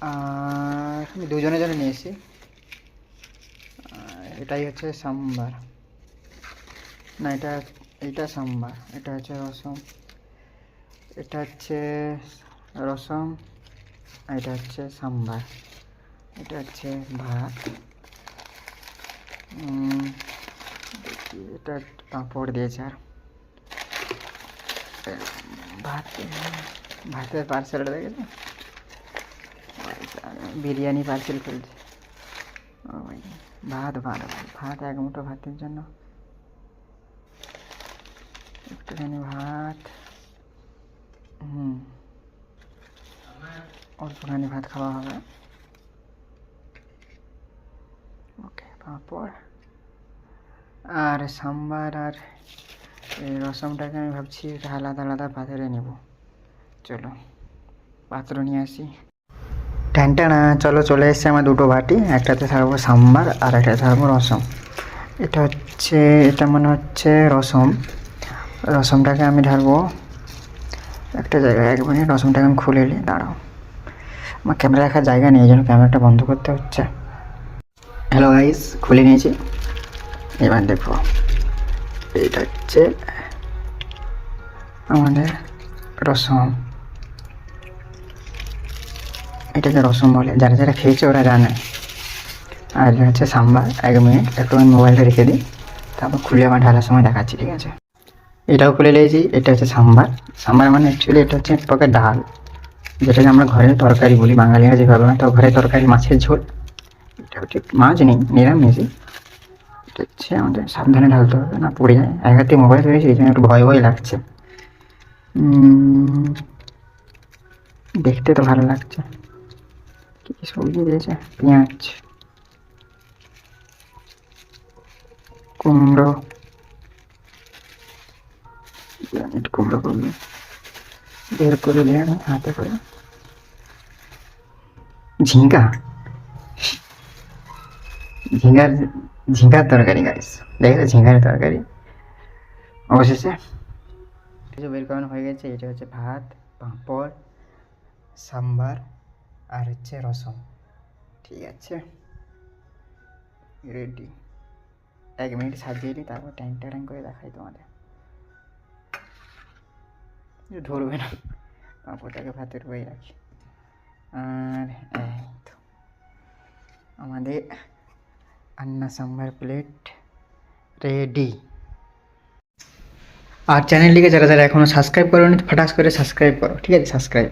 আর আমি দুজনের জন্য নিয়ে এসেছি। এটাই হচ্ছে সাম্বার, না এইটা সাম্বার, এটা হচ্ছে রসম, এটা হচ্ছে রসম, এটা হচ্ছে সাম্বার, এটা হচ্ছে ভাত, এটা পাঁপড় দিয়েছে। আর ভাত, ভাতের পার্সেলটা দেখেছো, বিরিয়ানি পার্সেল খুলছে। ভাত ভাত ভাত, এক মুঠো ভাতের জন্য একটুখানি ভাত, অল্পখানি ভাত খাওয়া হবে। ওকে, পাঁপড় আর সাম্বার আর এই রসমটাকে আমি ভাবছি এটা আলাদা আলাদা পাত্রে নেব। চলো পাত্র নিয়ে আসি। টানটানা, চলো চলে এসছে আমার দুটো বাটি, একটাতে থাকবো সাম্বার আর একটাতে থাকবো রসম। এটা মনে হচ্ছে রসম। রসমটাকে আমি ঢালবো একটা জায়গায়। এক মিনিট, রসমটাকে আমি খুলে নিই, দাঁড়াও। আমার ক্যামেরা রাখার জায়গা নেই, এই জন্য ক্যামেরাটা বন্ধ করতে হচ্ছে। হ্যালো গাইস, খুলে নিয়েছি। এবার দেখো, এটা হচ্ছে আমাদের রসম। এটাকে রসম বলে, যারা যারা খেয়েছে ওরা জানে। আর এটা হচ্ছে সাম্বার। এক মিনিট, একটু আমি মোবাইলটা রেখে দিই, তারপর খুলে আমার ঢালার সময় দেখাচ্ছি, ঠিক আছে? এটাও খুলে নিয়েছি। এটা হচ্ছে সাম্বার। সাম্বার মানে অ্যাকচুয়ালি এটা হচ্ছে এক প্রকার ডাল, যেটাকে আমরা ঘরের তরকারি বলি, বাঙালিরা যেভাবে না, তো ঘরের তরকারি মাছের ঝোল। এটা হচ্ছে মাছ নেই, নিরামিষই। এটা হচ্ছে আমাদের সাবধানে ঢালতে হবে, না পড়ে যায়। এক হাতে মোবাইল রয়েছে, এই জন্য একটু ভয় ভয় লাগছে। দেখতে তো ভালো লাগছে। কি কি সবজি দিয়েছে, পেঁয়াজ, কুমড়ো, কুমড়ো করবে বের করে দিয়ে হাতে করে। ঝিঙ্গা, ঝিঙ্গার ঝিঙ্গার তরকারি গাইস, দেখেছো? ঝিঙ্গার তরকারি। অবশেষে কিছু বের করানো হয়ে গেছে। এটা হচ্ছে ভাত, পাঁপড়, সাম্বার আর হচ্ছে রসম। ঠিক আছে, রেডি। এক মিনিট সাজিয়ে দিই, তারপর ট্যাং ট্যাং করে দেখাই তোমাদের। ধরবে না, পাঁপড়টাকে ভাতের হয়ে রাখি। আর এই তো আমাদের আন্না সাম্বার প্লেট রেডি। আর চ্যানেলটিকে যারা যারা এখনও সাবস্ক্রাইব করোনি, ফটাস করে সাবস্ক্রাইব করো, ঠিক আছে? সাবস্ক্রাইব।